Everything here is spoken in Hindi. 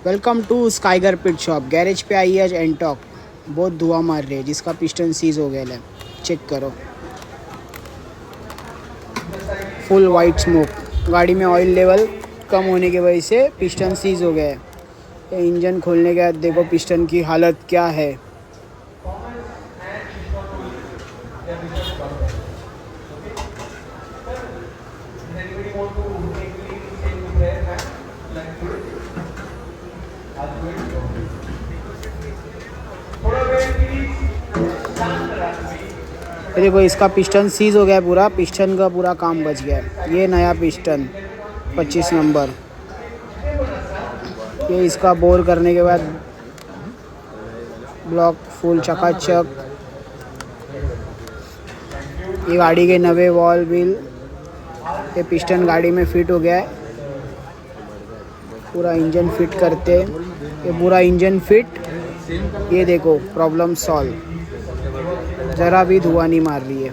Welcome to Skyger pit shop. Garage पे आई है आज एंटॉक, बहुत धुआं मार रही है जिसका पिस्टन सीज हो गया है। चेक करो, फुल वाइट स्मोक। गाड़ी में ऑयल लेवल कम होने की वजह से पिस्टन सीज हो गया है। इंजन खोलने के बाद देखो पिस्टन की हालत क्या है। देखो इसका पिस्टन सीज हो गया है, पूरा पिस्टन का पूरा काम बच गया है। ये नया पिस्टन 25 नंबर। ये इसका बोर करने के बाद ब्लॉक फुल चकाचक। ये गाड़ी के नवे वॉल व्हील, ये पिस्टन गाड़ी में फिट हो गया है। पूरा इंजन फिट करते, ये पूरा इंजन फिट। ये देखो प्रॉब्लम सॉल्व, ज़रा भी धुआं नहीं मार रही है।